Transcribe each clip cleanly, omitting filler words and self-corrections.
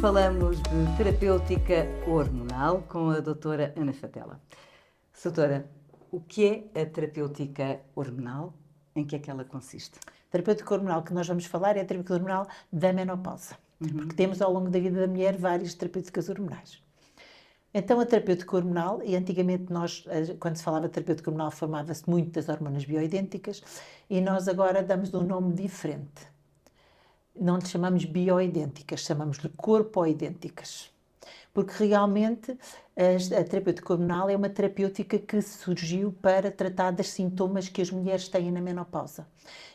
falamos de terapêutica hormonal com a doutora Ana Fatela. Doutora, o que é a terapêutica hormonal? Em que é que ela consiste? A terapêutica hormonal que nós vamos falar é a terapêutica hormonal da menopausa. Porque temos ao longo da vida da mulher várias terapêuticas hormonais. Então a terapêutica hormonal, e antigamente nós, quando se falava de terapêutica hormonal, falava-se muito das hormonas bioidênticas, e nós agora damos um nome diferente. Não lhe chamamos bioidênticas, chamamos-lhe corpoidênticas. Porque realmente a terapêutica hormonal é uma terapêutica que surgiu para tratar dos sintomas que as mulheres têm na menopausa.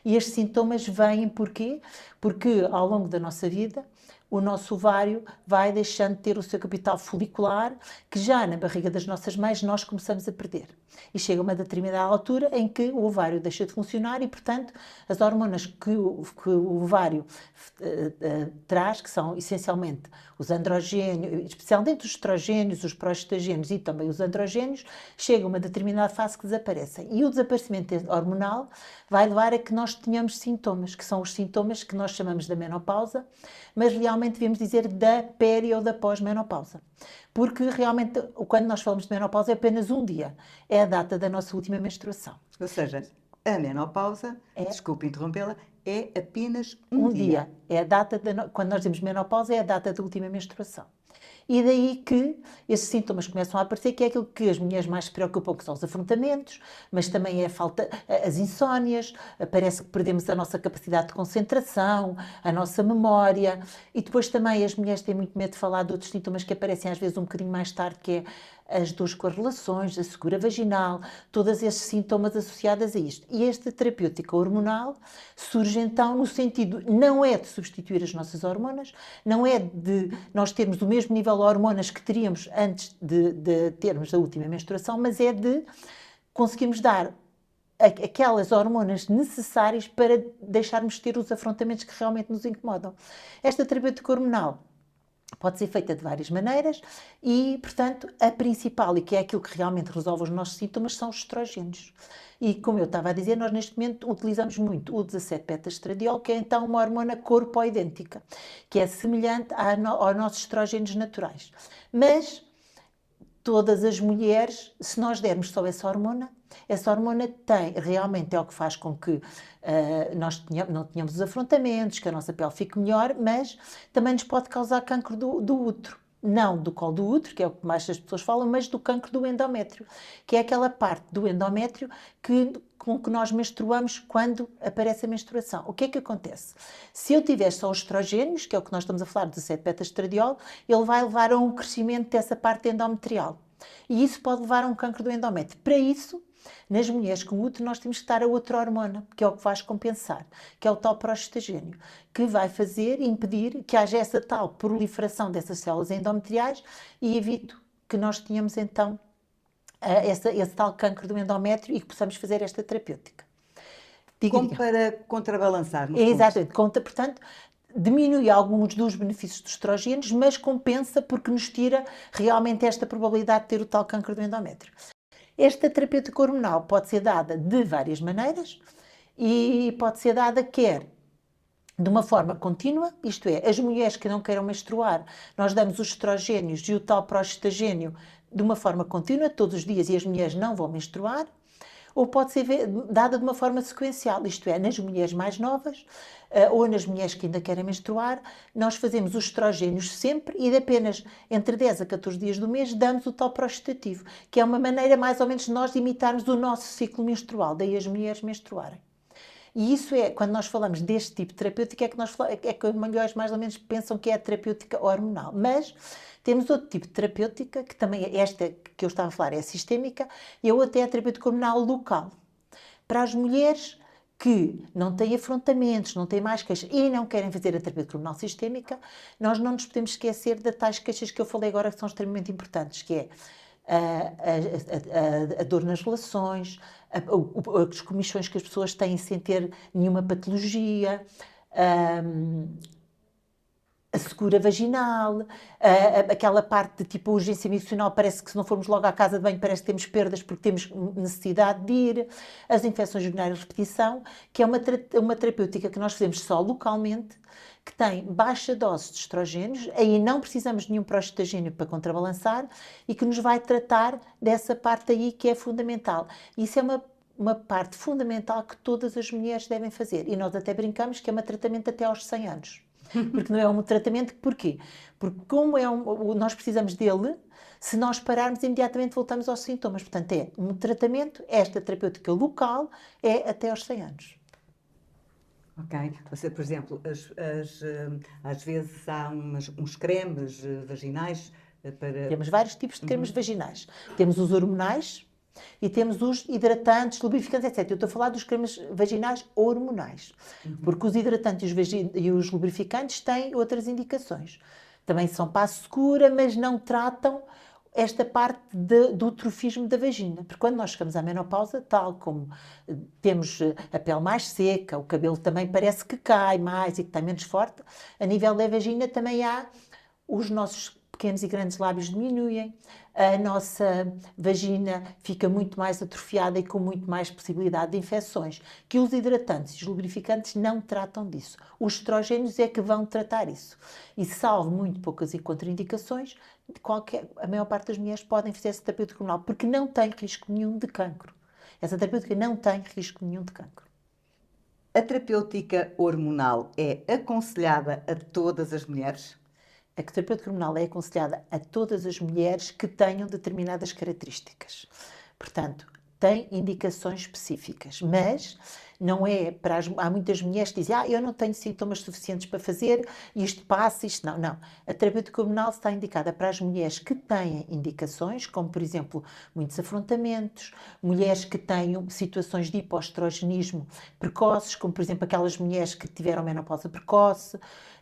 E estes sintomas vêm porquê? Porque ao longo da nossa vida o nosso ovário vai deixando de ter o seu capital folicular, que já na barriga das nossas mães nós começamos a perder. E chega uma determinada altura em que o ovário deixa de funcionar e, portanto, as hormonas que o ovário traz, que são essencialmente os androgénios, especialmente os estrogénios, os progestagénios e também os androgénios, chega a uma determinada fase que desaparecem. E o desaparecimento hormonal vai levar a que nós tenhamos sintomas, que são os sintomas que nós chamamos da menopausa, mas realmente devemos dizer da peri ou da pós-menopausa. Porque realmente, quando nós falamos de menopausa, é apenas um dia. É a data da nossa última menstruação. Ou seja, a menopausa, desculpe interrompê-la, é apenas um dia. É a data quando nós dizemos menopausa, é a data da última menstruação. E daí que esses sintomas começam a aparecer, que é aquilo que as mulheres mais se preocupam, que são os afrontamentos, mas também é a falta, as insónias, parece que perdemos a nossa capacidade de concentração, a nossa memória, e depois também as mulheres têm muito medo de falar de outros sintomas que aparecem às vezes um bocadinho mais tarde, que é as dores com as relações, a secura vaginal, todos esses sintomas associados a isto. E esta terapêutica hormonal surge então no sentido, não é de substituir as nossas hormonas, não é de nós termos o mesmo nível de hormonas que teríamos antes de termos a última menstruação, mas é de conseguirmos dar aquelas hormonas necessárias para deixarmos de ter os afrontamentos que realmente nos incomodam. Esta terapêutica hormonal pode ser feita de várias maneiras e, portanto, a principal, e que é aquilo que realmente resolve os nossos sintomas, são os estrogénios. E, como eu estava a dizer, nós neste momento utilizamos muito o 17-beta-estradiol, que é então uma hormona corpoidêntica, que é semelhante aos nossos estrogénios naturais. Mas todas as mulheres, se nós dermos só essa hormona tem, realmente é o que faz com que nós não tenhamos os afrontamentos, que a nossa pele fique melhor, mas também nos pode causar cancro do útero. Não do colo do útero, que é o que mais as pessoas falam, mas do cancro do endométrio, que é aquela parte do endométrio com que nós menstruamos quando aparece a menstruação. O que é que acontece? Se eu tiver só os estrogénios, que é o que nós estamos a falar, do 17-beta-estradiol, ele vai levar a um crescimento dessa parte endometrial. E isso pode levar a um cancro do endométrio. Para isso, nas mulheres com útero, nós temos que dar a outra hormona, que é o que faz compensar, que é o tal progestagênio, que vai impedir que haja essa tal proliferação dessas células endometriais e evite que nós tenhamos então esse tal cancro do endométrio e que possamos fazer esta terapêutica. Como para contrabalançar, no fundo. Exatamente. Portanto, diminui alguns dos benefícios dos estrogénios, mas compensa porque nos tira realmente esta probabilidade de ter o tal cancro do endométrio. Esta terapêutica hormonal pode ser dada de várias maneiras e pode ser dada quer de uma forma contínua, isto é, as mulheres que não queiram menstruar, nós damos os estrogénios e o tal progestagênio de uma forma contínua, todos os dias, e as mulheres não vão menstruar, ou pode ser dada de uma forma sequencial, isto é, nas mulheres mais novas ou nas mulheres que ainda querem menstruar, nós fazemos os estrogénios sempre e de apenas entre 10 a 14 dias do mês damos o tal progestativo, que é uma maneira mais ou menos de nós imitarmos o nosso ciclo menstrual, daí as mulheres menstruarem. E isso é, quando nós falamos deste tipo de terapêutica, é que as mulheres mais ou menos pensam que é a terapêutica hormonal. Mas temos outro tipo de terapêutica, que também é esta que eu estava a falar, é sistémica, e a outra é a terapêutica hormonal local. Para as mulheres que não têm afrontamentos, não têm mais queixas e não querem fazer a terapêutica hormonal sistémica, nós não nos podemos esquecer das tais queixas que eu falei agora, que são extremamente importantes, que é a dor nas relações, as comichões que as pessoas têm sem ter nenhuma patologia, a secura vaginal, aquela parte de tipo urgência emocional, parece que se não formos logo à casa de banho parece que temos perdas porque temos necessidade de ir, as infecções urinárias de repetição, que é uma terapêutica que nós fazemos só localmente, que tem baixa dose de estrogénios, aí não precisamos de nenhum prostagênio para contrabalançar e que nos vai tratar dessa parte aí que é fundamental. Isso é uma parte fundamental que todas as mulheres devem fazer. E nós até brincamos que é um tratamento até aos 100 anos. Porque não é um tratamento, porquê? Porque como nós precisamos dele, se nós pararmos, imediatamente voltamos aos sintomas. Portanto, é um tratamento, esta terapêutica local, é até aos 100 anos. Ok. Você, por exemplo, às vezes há uns cremes vaginais para... Temos vários tipos de cremes vaginais. Temos os hormonais e temos os hidratantes, lubrificantes, etc. Eu estou a falar dos cremes vaginais hormonais. Porque os hidratantes e os lubrificantes têm outras indicações. Também são passo segura, mas não tratam esta parte do trofismo da vagina. Porque quando nós chegamos à menopausa, tal como temos a pele mais seca, o cabelo também parece que cai mais e que está menos forte, a nível da vagina também há os nossos pequenos e grandes lábios diminuem, a nossa vagina fica muito mais atrofiada e com muito mais possibilidade de infecções, que os hidratantes e os lubrificantes não tratam disso. Os estrógenos é que vão tratar isso. E salvo muito poucas contraindicações, a maior parte das mulheres podem fazer essa terapêutica hormonal, porque não tem risco nenhum de cancro. Essa terapêutica não tem risco nenhum de cancro. A terapêutica hormonal é aconselhada a todas as mulheres? A terapêutica hormonal é aconselhada a todas as mulheres que tenham determinadas características. Portanto, tem indicações específicas, mas não é para há muitas mulheres que dizem eu não tenho sintomas suficientes para fazer, isto passa, isto não. Não. A terapêutica hormonal está indicada para as mulheres que têm indicações, como, por exemplo, muitos afrontamentos, mulheres que tenham situações de hipoestrogenismo precoces, como, por exemplo, aquelas mulheres que tiveram menopausa precoce.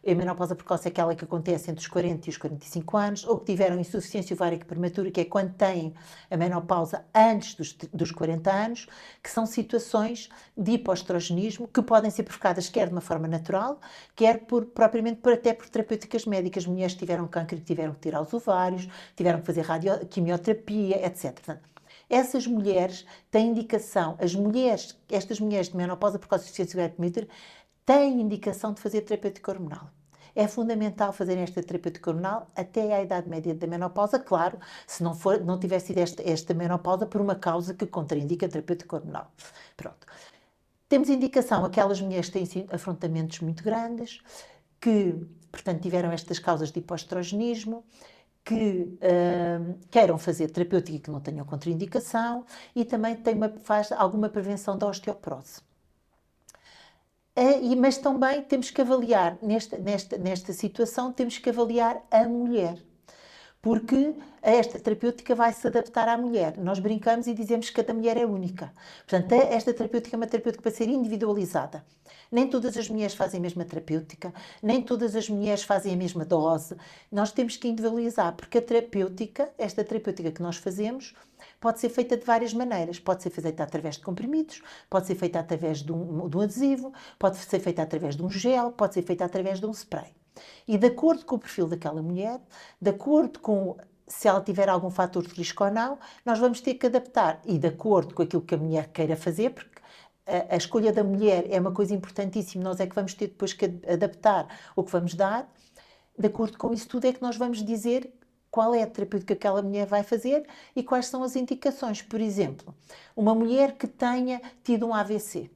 A menopausa precoce é aquela que acontece entre os 40 e os 45 anos, ou que tiveram insuficiência ovárica prematura, que é quando têm a menopausa antes dos 40 anos, que são situações de hipoestrogenismo que podem ser provocadas quer de uma forma natural, quer propriamente até por terapêuticas médicas. Mulheres que tiveram câncer e tiveram que tirar os ovários, tiveram que fazer quimioterapia, etc. Portanto, essas mulheres têm indicação, estas mulheres de menopausa precoce e insuficiência ovárica prematura têm indicação de fazer terapêutica hormonal. É fundamental fazer esta terapêutica hormonal até à idade média da menopausa, claro, se não tiver sido esta menopausa por uma causa que contraindica a terapêutica hormonal. Pronto. Temos indicação aquelas mulheres que têm afrontamentos muito grandes, que, portanto, tiveram estas causas de hipoestrogenismo, que queiram fazer terapêutica e que não tenham contraindicação, e também faz alguma prevenção da osteoporose. Mas também temos que avaliar, nesta situação, temos que avaliar a mulher. Porque esta terapêutica vai se adaptar à mulher. Nós brincamos e dizemos que cada mulher é única. Portanto, esta terapêutica é uma terapêutica para ser individualizada. Nem todas as mulheres fazem a mesma terapêutica, nem todas as mulheres fazem a mesma dose. Nós temos que individualizar, porque esta terapêutica que nós fazemos, pode ser feita de várias maneiras. Pode ser feita através de comprimidos, pode ser feita através de um adesivo, pode ser feita através de um gel, pode ser feita através de um spray. E de acordo com o perfil daquela mulher, de acordo com se ela tiver algum fator de risco ou não, nós vamos ter que adaptar. E de acordo com aquilo que a mulher queira fazer, porque a escolha da mulher é uma coisa importantíssima, nós é que vamos ter depois que adaptar o que vamos dar. De acordo com isso tudo é que nós vamos dizer qual é a terapêutica que aquela mulher vai fazer e quais são as indicações. Por exemplo, uma mulher que tenha tido um AVC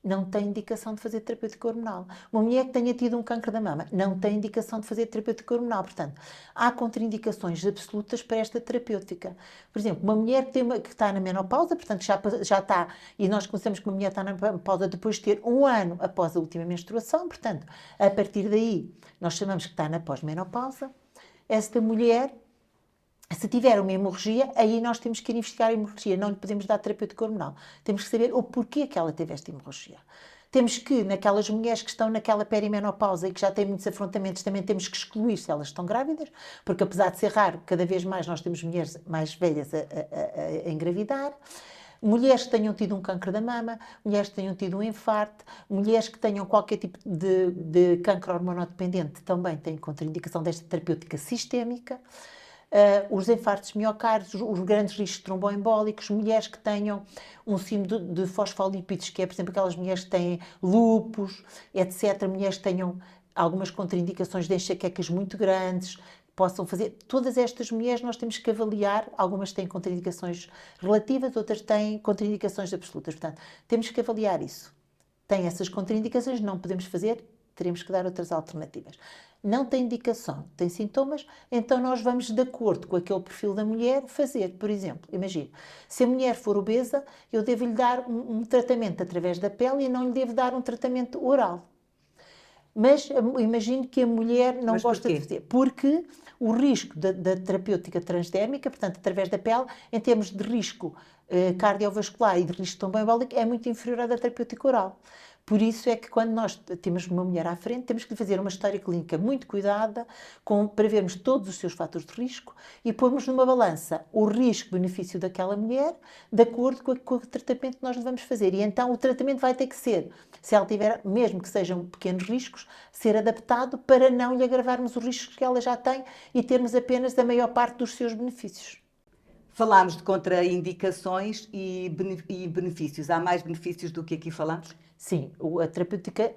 não tem indicação de fazer terapêutica hormonal. Uma mulher que tenha tido um câncer da mama não tem indicação de fazer terapêutica hormonal. Portanto, há contraindicações absolutas para esta terapêutica. Por exemplo, uma mulher que está na menopausa, portanto já está, e nós conhecemos que uma mulher está na menopausa depois de ter 1 ano após a última menstruação, portanto, a partir daí, nós chamamos que está na pós-menopausa. Esta mulher, se tiver uma hemorragia, aí nós temos que ir investigar a hemorragia, não lhe podemos dar terapêutica hormonal. Temos que saber o porquê que ela teve esta hemorragia. Temos que, naquelas mulheres que estão naquela perimenopausa e que já têm muitos afrontamentos, também temos que excluir se elas estão grávidas, porque apesar de ser raro, cada vez mais nós temos mulheres mais velhas a engravidar. mulheres que tenham tido um cancro da mama, mulheres que tenham tido um infarto, mulheres que tenham qualquer tipo de cancro hormonodependente também têm contraindicação desta terapêutica sistémica. Os infartos miocárdios, os grandes riscos tromboembólicos, mulheres que tenham um síndrome de fosfolípidos, que é, por exemplo, aquelas mulheres que têm lúpus, etc., mulheres que tenham algumas contraindicações de enxaquecas muito grandes, possam fazer. Todas estas mulheres nós temos que avaliar, algumas têm contraindicações relativas, outras têm contraindicações absolutas. Portanto, temos que avaliar isso. Tem essas contraindicações, não podemos fazer, teremos que dar outras alternativas. Não tem indicação, tem sintomas, então nós vamos, de acordo com aquele perfil da mulher, fazer. Por exemplo, imagine, se a mulher for obesa, eu devo-lhe dar um tratamento através da pele e não lhe devo dar um tratamento oral. Mas imagino que a mulher não gosta de fazer. Porque o risco da terapêutica transdérmica, portanto, através da pele, em termos de risco cardiovascular e de risco tromboembólico, é muito inferior à da terapêutica oral. Por isso é que quando nós temos uma mulher à frente, temos que fazer uma história clínica muito cuidada, para vermos todos os seus fatores de risco e pormos numa balança o risco-benefício daquela mulher, de acordo com o tratamento que nós devemos fazer. E então o tratamento vai ter que ser, se ela tiver, mesmo que sejam pequenos riscos, ser adaptado para não lhe agravarmos os riscos que ela já tem e termos apenas a maior parte dos seus benefícios. Falámos de contraindicações e benefícios. Há mais benefícios do que aqui falamos? Sim, a terapêutica,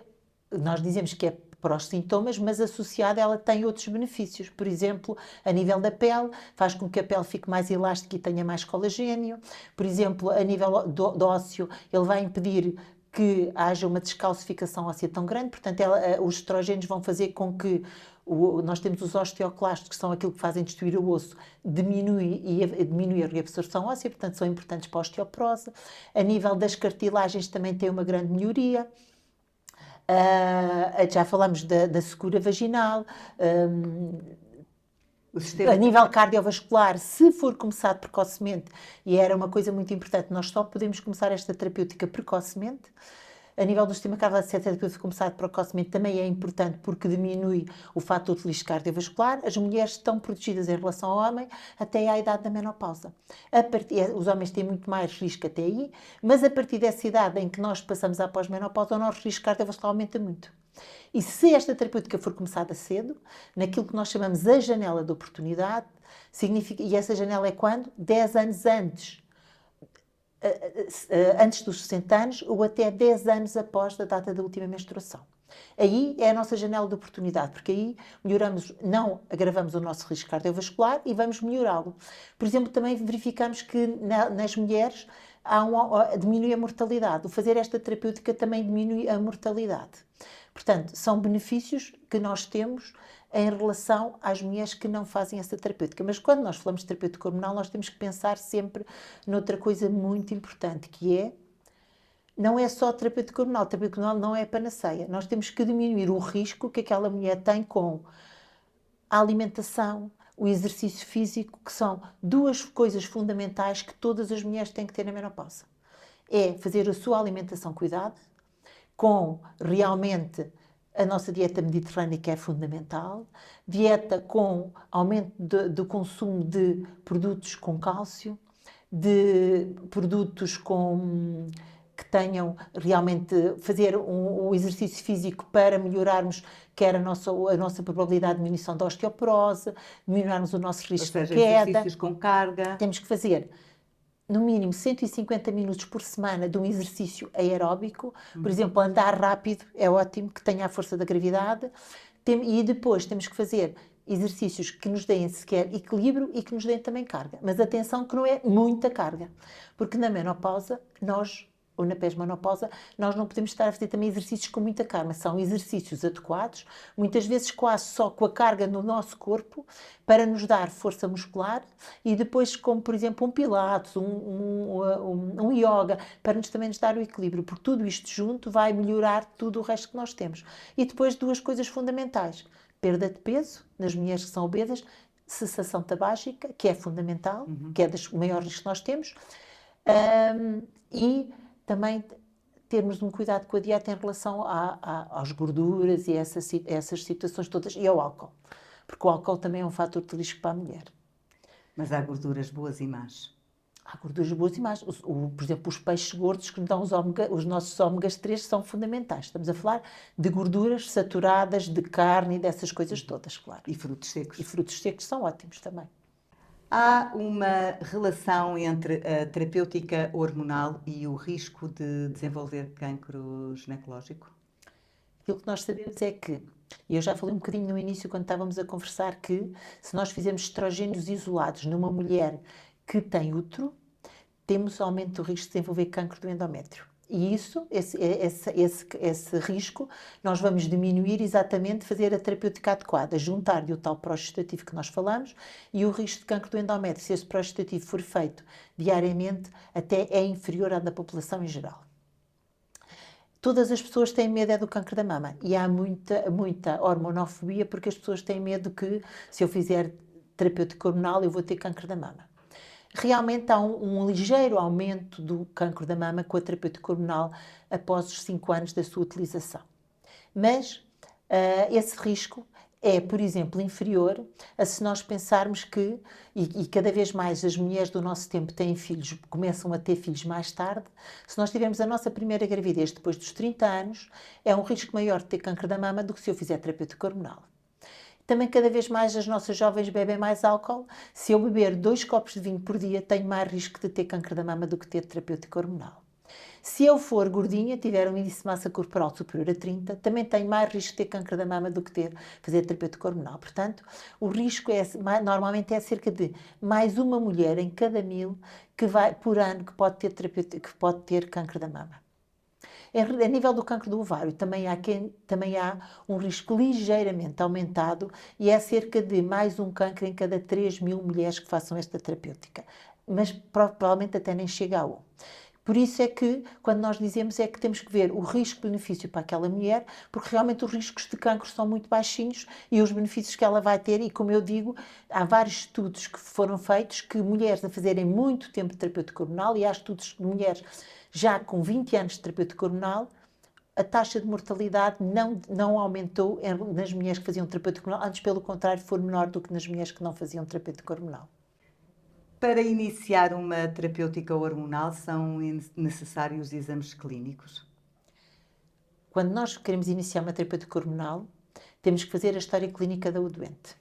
nós dizemos que é para os sintomas, mas associada ela tem outros benefícios. Por exemplo, a nível da pele, faz com que a pele fique mais elástica e tenha mais colagênio. Por exemplo, a nível do ósseo, ele vai impedir que haja uma descalcificação óssea tão grande, portanto, os estrógenos vão fazer com que nós temos os osteoclastos, que são aquilo que fazem destruir o osso, diminui a reabsorção óssea, portanto, são importantes para a osteoporose. A nível das cartilagens também tem uma grande melhoria. Já falamos da secura vaginal. A nível cardiovascular, se for começado precocemente, e era uma coisa muito importante, nós só podemos começar esta terapêutica precocemente. A nível do sistema cardiovascular, se a terapêutica começado precocemente, também é importante porque diminui o fator de risco cardiovascular. As mulheres estão protegidas em relação ao homem até à idade da menopausa. Os homens têm muito mais risco até aí, mas a partir dessa idade em que nós passamos à pós-menopausa, o nosso risco cardiovascular aumenta muito. E se esta terapêutica for começada cedo, naquilo que nós chamamos a janela de oportunidade, e essa janela é quando? 10 anos antes dos 60 anos ou até 10 anos após a data da última menstruação. Aí é a nossa janela de oportunidade, porque aí não agravamos o nosso risco cardiovascular e vamos melhorá-lo. Por exemplo, também verificamos que nas mulheres diminui a mortalidade. O fazer esta terapêutica também diminui a mortalidade. Portanto, são benefícios que nós temos em relação às mulheres que não fazem essa terapêutica. Mas quando nós falamos de terapêutica hormonal, nós temos que pensar sempre noutra coisa muito importante, que é, não é só terapêutica hormonal. A terapêutica hormonal não é panaceia. Nós temos que diminuir o risco que aquela mulher tem com a alimentação, o exercício físico, que são duas coisas fundamentais que todas as mulheres têm que ter na menopausa. É fazer a sua alimentação cuidada, com realmente a nossa dieta mediterrânea, que é fundamental, dieta com aumento do consumo de produtos com cálcio, de produtos que tenham realmente fazer um exercício físico para melhorarmos quer a nossa probabilidade de diminuição da osteoporose, melhorarmos o nosso risco de queda. Exercícios com carga. Temos que fazer no mínimo 150 minutos por semana de um exercício aeróbico. Por exemplo, andar rápido é ótimo, que tenha a força da gravidade. E depois temos que fazer exercícios que nos deem sequer equilíbrio e que nos deem também carga. Mas atenção que não é muita carga, porque na menopausa ou na pós-menopausa, nós não podemos estar a fazer também exercícios com muita carga. São exercícios adequados, muitas vezes quase só com a carga no nosso corpo, para nos dar força muscular, e depois, como por exemplo um pilates, um yoga, para também nos dar o equilíbrio, porque tudo isto junto vai melhorar tudo o resto que nós temos. E depois duas coisas fundamentais: perda de peso nas mulheres que são obesas, cessação tabágica, que é fundamental, que é dos maiores riscos que nós temos, e também termos um cuidado com a dieta em relação às gorduras e essas situações todas, e ao álcool, porque o álcool também é um fator de risco para a mulher. Mas há gorduras boas e más. Há gorduras boas e más. Por exemplo, os peixes gordos que nos dão os nossos ômegas 3 são fundamentais. Estamos a falar de gorduras saturadas, de carne e dessas coisas todas, claro. E frutos secos. E frutos secos são ótimos também. Há uma relação entre a terapêutica hormonal e o risco de desenvolver cancro ginecológico? Aquilo que nós sabemos é que, e eu já falei um bocadinho no início quando estávamos a conversar, que se nós fizermos estrogénios isolados numa mulher que tem útero, temos aumento do risco de desenvolver cancro do endométrio. E esse risco, nós vamos diminuir exatamente, fazer a terapêutica adequada, juntar-lhe o tal progestativo que nós falamos e o risco de cancro do endométrio, se esse progestativo for feito diariamente, até é inferior à da população em geral. Todas as pessoas têm medo do cancro da mama e há muita hormonofobia porque as pessoas têm medo que, se eu fizer terapêutica hormonal, eu vou ter cancro da mama. Realmente há um ligeiro aumento do cancro da mama com a terapêutica hormonal após os 5 anos da sua utilização. Mas esse risco é, por exemplo, inferior a se nós pensarmos que, e cada vez mais as mulheres do nosso tempo têm filhos, começam a ter filhos mais tarde, se nós tivermos a nossa primeira gravidez depois dos 30 anos, é um risco maior de ter cancro da mama do que se eu fizer terapêutica hormonal. Também cada vez mais as nossas jovens bebem mais álcool. Se eu beber 2 copos de vinho por dia, tenho mais risco de ter cancro da mama do que ter terapêutica hormonal. Se eu for gordinha, tiver um índice de massa corporal superior a 30, também tenho mais risco de ter cancro da mama do que fazer terapêutica hormonal. Portanto, o risco normalmente é cerca de mais uma mulher em cada 1000 por ano que pode ter cancro da mama. A nível do cancro do ovário, também há um risco ligeiramente aumentado e é cerca de mais um cancro em cada 3.000 mulheres que façam esta terapêutica. Mas provavelmente até nem chega a 1. Por isso é que, quando nós dizemos, é que temos que ver o risco-benefício para aquela mulher, porque realmente os riscos de cancro são muito baixinhos e os benefícios que ela vai ter, e como eu digo, há vários estudos que foram feitos que mulheres a fazerem muito tempo de terapêutica hormonal, e há estudos de mulheres já com 20 anos de terapêutica hormonal, a taxa de mortalidade não aumentou nas mulheres que faziam terapêutica hormonal, antes pelo contrário, foi menor do que nas mulheres que não faziam terapêutica hormonal. Para iniciar uma terapêutica hormonal, são necessários exames clínicos? Quando nós queremos iniciar uma terapêutica hormonal, temos que fazer a história clínica da doente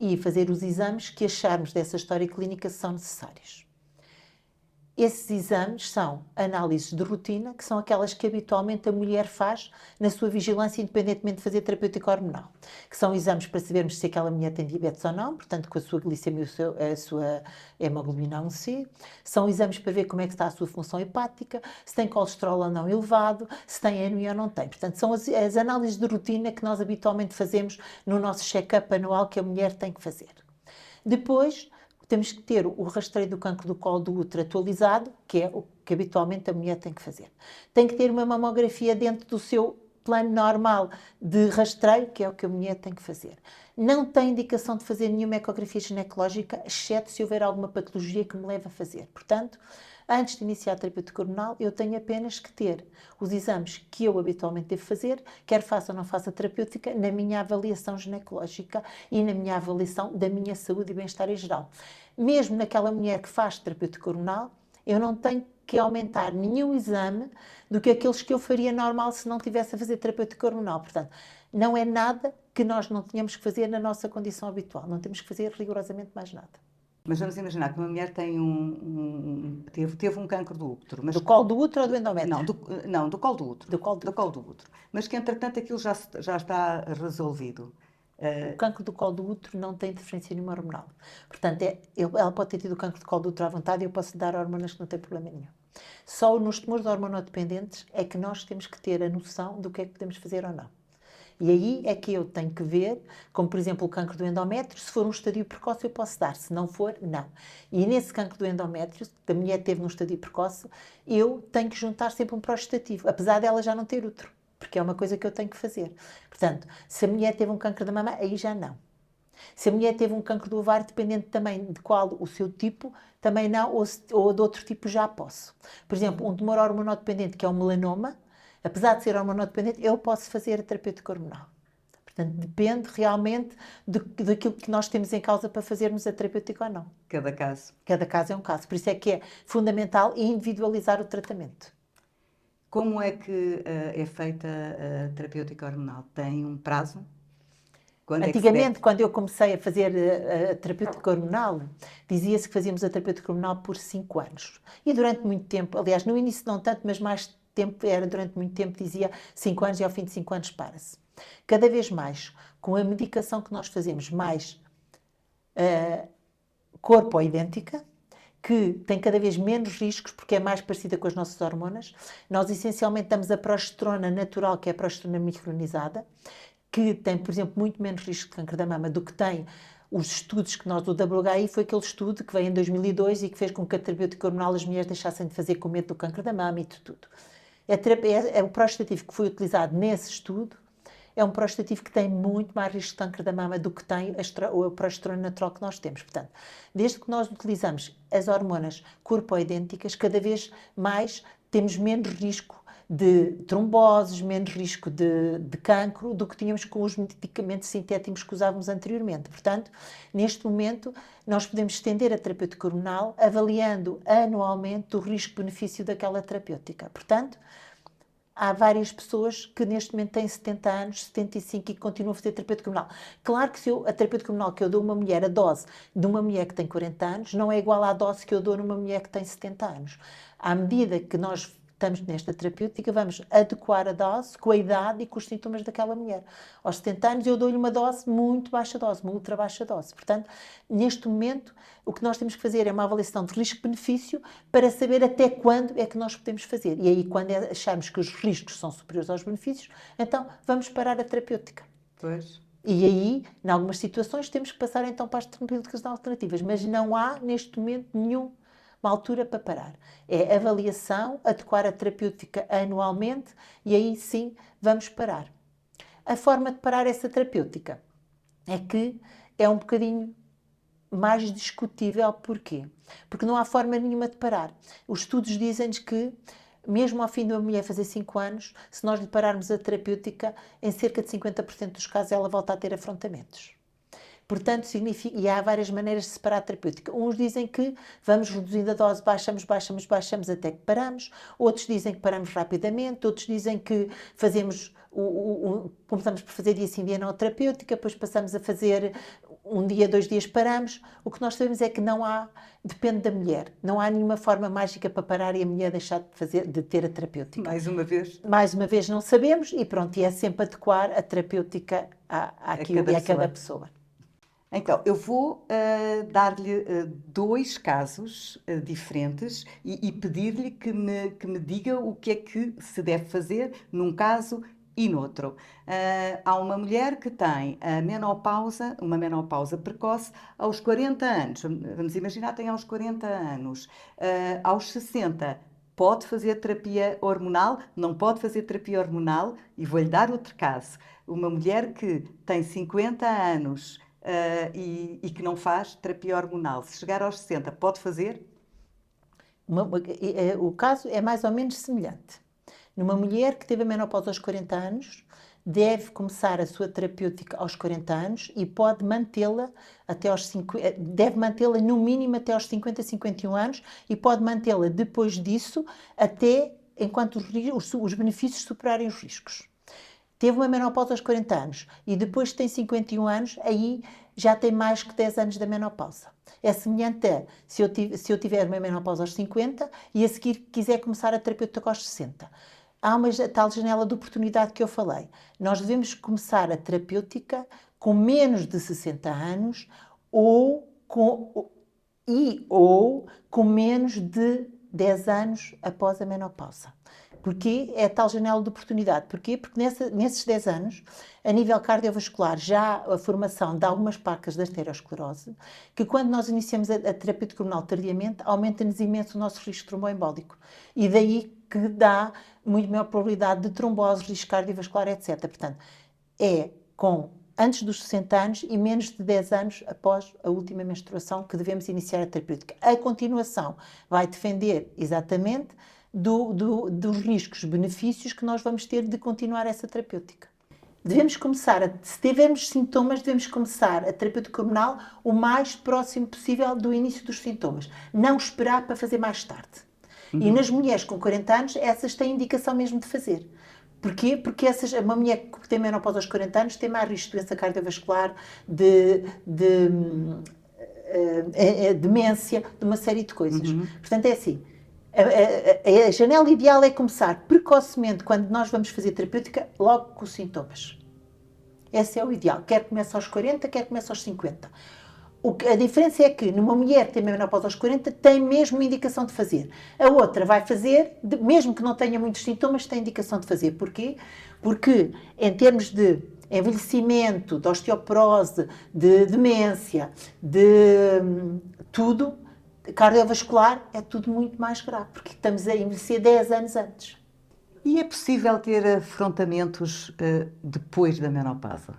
e fazer os exames que acharmos dessa história clínica são necessários. Esses exames são análises de rotina, que são aquelas que habitualmente a mulher faz na sua vigilância, independentemente de fazer terapêutica hormonal. Que são exames para sabermos se aquela mulher tem diabetes ou não, portanto, com a sua glicemia, a sua hemoglobina A1C. São exames para ver como é que está a sua função hepática, se tem colesterol ou não elevado, se tem anemia ou não tem. Portanto, são as análises de rotina que nós habitualmente fazemos no nosso check-up anual que a mulher tem que fazer. Depois, temos que ter o rastreio do cancro do colo do útero atualizado, que é o que habitualmente a mulher tem que fazer. Tem que ter uma mamografia dentro do seu plano normal de rastreio, que é o que a mulher tem que fazer. Não tem indicação de fazer nenhuma ecografia ginecológica, exceto se houver alguma patologia que me leve a fazer. Portanto, antes de iniciar a terapêutica hormonal, eu tenho apenas que ter os exames que eu habitualmente devo fazer, quer faça ou não faça terapêutica, na minha avaliação ginecológica e na minha avaliação da minha saúde e bem-estar em geral. Mesmo naquela mulher que faz terapêutica hormonal, eu não tenho que aumentar nenhum exame do que aqueles que eu faria normal se não tivesse a fazer terapêutica hormonal. Portanto, não é nada que nós não tenhamos que fazer na nossa condição habitual. Não temos que fazer rigorosamente mais nada. Mas vamos imaginar que uma mulher tem teve um cancro do útero. Mas do colo do útero ou do endométrio? Não, do colo do útero. Do colo do útero. Mas que, entretanto, aquilo já está resolvido. O cancro do colo do útero não tem interferência nenhuma hormonal. Portanto, ela pode ter tido o cancro do colo do útero à vontade e eu posso dar hormonas que não tem problema nenhum. Só nos tumores hormonodependentes é que nós temos que ter a noção do que é que podemos fazer ou não. E aí é que eu tenho que ver, como por exemplo o cancro do endométrio, se for um estadio precoce eu posso dar, se não for, não. E nesse cancro do endométrio, que a mulher teve num estadio precoce, eu tenho que juntar sempre um progestativo, apesar dela já não ter útero, porque é uma coisa que eu tenho que fazer. Portanto, se a mulher teve um cancro da mama, aí já não. Se a mulher teve um cancro do ovário, dependendo também de qual o seu tipo, também não, ou de outro tipo já posso. Por exemplo, um tumor hormonodependente, que é o melanoma, apesar de ser hormonodependente, eu posso fazer a terapêutica hormonal. Portanto, depende realmente daquilo que nós temos em causa para fazermos a terapêutica ou não. Cada caso. Cada caso é um caso. Por isso é que é fundamental individualizar o tratamento. Como é que é feita a terapêutica hormonal? Tem um prazo? Quando é que se Antigamente, deve? quando eu comecei a fazer a terapêutica hormonal, dizia-se que fazíamos a terapêutica hormonal por 5 anos. E durante muito tempo, aliás, no início não tanto, mas mais tempo, durante muito tempo, dizia 5 anos e ao fim de 5 anos para-se. Cada vez mais, com a medicação que nós fazemos, mais corpo idêntica, que tem cada vez menos riscos porque é mais parecida com as nossas hormonas. Nós essencialmente damos a progesterona natural, que é a progesterona micronizada, que tem, por exemplo, muito menos risco de câncer da mama do que tem os estudos que nós do WHI, foi aquele estudo que veio em 2002 e que fez com que a terapêutica hormonal as mulheres deixassem de fazer com medo do câncer da mama e de tudo. O progestativo que foi utilizado nesse estudo é um progestativo que tem muito mais risco de câncer da mama do que tem a progesterona natural que nós temos. Portanto, desde que nós utilizamos as hormonas corpoidênticas, cada vez mais temos menos risco de tromboses, menos risco de cancro do que tínhamos com os medicamentos sintéticos que usávamos anteriormente. Portanto, neste momento, nós podemos estender a terapêutica hormonal avaliando anualmente o risco-benefício daquela terapêutica. Portanto, há várias pessoas que neste momento têm 70 anos, 75 e que continuam a fazer terapêutica hormonal. Claro que a terapêutica hormonal que eu dou a uma mulher, a dose de uma mulher que tem 40 anos, não é igual à dose que eu dou numa mulher que tem 70 anos. À medida que nós estamos nesta terapêutica, vamos adequar a dose com a idade e com os sintomas daquela mulher. Aos 70 anos eu dou-lhe uma dose muito baixa dose, uma ultra baixa dose. Portanto, neste momento, o que nós temos que fazer é uma avaliação de risco-benefício para saber até quando é que nós podemos fazer. E aí, quando acharmos que os riscos são superiores aos benefícios, então vamos parar a terapêutica. Pois. E aí, em algumas situações, temos que passar então para as terapêuticas alternativas. Mas não há, neste momento, uma altura para parar. É avaliação, adequar a terapêutica anualmente e aí sim vamos parar. A forma de parar essa terapêutica é que é um bocadinho mais discutível. Porquê? Porque não há forma nenhuma de parar. Os estudos dizem-nos que, mesmo ao fim de uma mulher fazer 5 anos, se nós lhe pararmos a terapêutica, em cerca de 50% dos casos ela volta a ter afrontamentos. Portanto, significa, e há várias maneiras de separar a terapêutica. Uns dizem que vamos reduzindo a dose, baixamos até que paramos. Outros dizem que paramos rapidamente. Outros dizem que fazemos começamos por fazer dia sim, dia não a terapêutica, depois passamos a fazer um dia, 2 dias, paramos. O que nós sabemos é que não há, depende da mulher. Não há nenhuma forma mágica para parar e a mulher deixar de ter a terapêutica. Mais uma vez. Mais uma vez não sabemos e pronto, e é sempre adequar a terapêutica àquilo e a cada pessoa. Então, eu vou dar-lhe 2 casos diferentes e pedir-lhe que me diga o que é que se deve fazer num caso e noutro. Há uma mulher que tem uma menopausa precoce aos 40 anos. Vamos imaginar que tem aos 40 anos. Aos 60, pode fazer terapia hormonal? Não pode fazer terapia hormonal? E vou-lhe dar outro caso. Uma mulher que tem 50 anos... e que não faz terapia hormonal. Se chegar aos 60, pode fazer? O caso é mais ou menos semelhante. Numa mulher que teve a menopausa aos 40 anos, deve começar a sua terapêutica aos 40 anos e pode mantê-la até aos 50, deve mantê-la no mínimo até aos 50, 51 anos e pode mantê-la depois disso até enquanto os benefícios superarem os riscos. Teve uma menopausa aos 40 anos e depois tem 51 anos, aí já tem mais que 10 anos da menopausa. É semelhante a se eu tiver uma menopausa aos 50 e a seguir quiser começar a terapêutica aos 60. Há uma tal janela de oportunidade que eu falei. Nós devemos começar a terapêutica com menos de 60 anos ou com menos de 10 anos após a menopausa. Porquê? É a tal janela de oportunidade. Porquê? Porque nesses 10 anos, a nível cardiovascular, já há a formação de algumas placas de arteriosclerose, que quando nós iniciamos a terapêutica hormonal tardiamente, aumenta-nos imenso o nosso risco tromboembólico. E daí que dá muito maior probabilidade de trombose, risco cardiovascular, etc. Portanto, é antes dos 60 anos e menos de 10 anos após a última menstruação que devemos iniciar a terapêutica. A continuação vai defender exatamente dos riscos, benefícios que nós vamos ter de continuar essa terapêutica. devemos começar, se tivermos sintomas, devemos começar a terapêutica hormonal o mais próximo possível do início dos sintomas. Não esperar para fazer mais tarde. E nas mulheres com 40 anos, essas têm indicação mesmo de fazer. Porquê? Porque uma mulher que tem menopausa aos 40 anos tem mais risco de doença cardiovascular, de demência, de uma série de coisas. Portanto, é assim, a janela ideal é começar precocemente, quando nós vamos fazer terapêutica, logo com os sintomas. Esse é o ideal. Quer comece aos 40, quer comece aos 50. A diferença é que numa mulher que tem menopausa aos 40 tem mesmo uma indicação de fazer. A outra vai fazer, mesmo que não tenha muitos sintomas, tem indicação de fazer. Porquê? Porque em termos de envelhecimento, de osteoporose, de demência, de tudo, cardiovascular, é tudo muito mais grave, porque estamos a envelhecer 10 anos antes. E é possível ter afrontamentos depois da menopausa?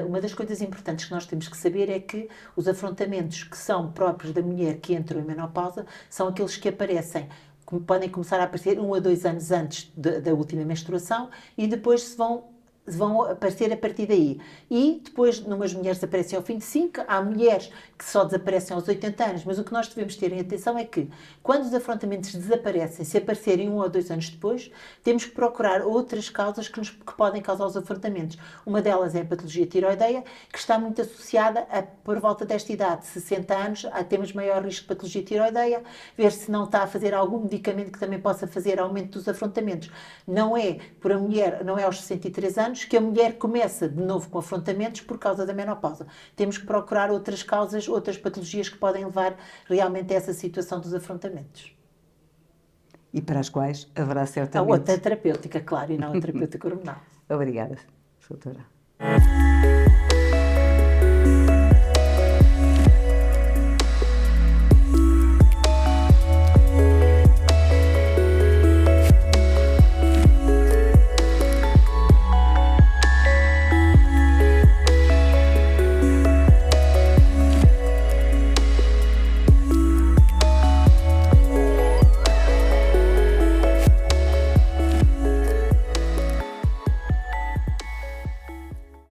Uma das coisas importantes que nós temos que saber é que os afrontamentos que são próprios da mulher que entra em menopausa são aqueles que aparecem, podem começar a aparecer 1 a 2 anos antes da última menstruação e depois vão aparecer a partir daí. E depois, numas mulheres aparecem ao fim de 5, há mulheres que só desaparecem aos 80 anos, mas o que nós devemos ter em atenção é que, quando os afrontamentos desaparecem, se aparecerem 1 ou 2 anos depois, temos que procurar outras causas que podem causar os afrontamentos. Uma delas é a patologia tiroideia, que está muito associada por volta desta idade, 60 anos, temos maior risco de patologia tiroideia, ver se não está a fazer algum medicamento que também possa fazer aumento dos afrontamentos. Não é por a mulher, não é aos 63 anos, que a mulher começa de novo com afrontamentos por causa da menopausa. Temos que procurar outras causas, outras patologias que podem levar realmente a essa situação dos afrontamentos. E para as quais haverá A certamente... outra terapêutica, claro, e não a terapêutica hormonal. Obrigada, doutora.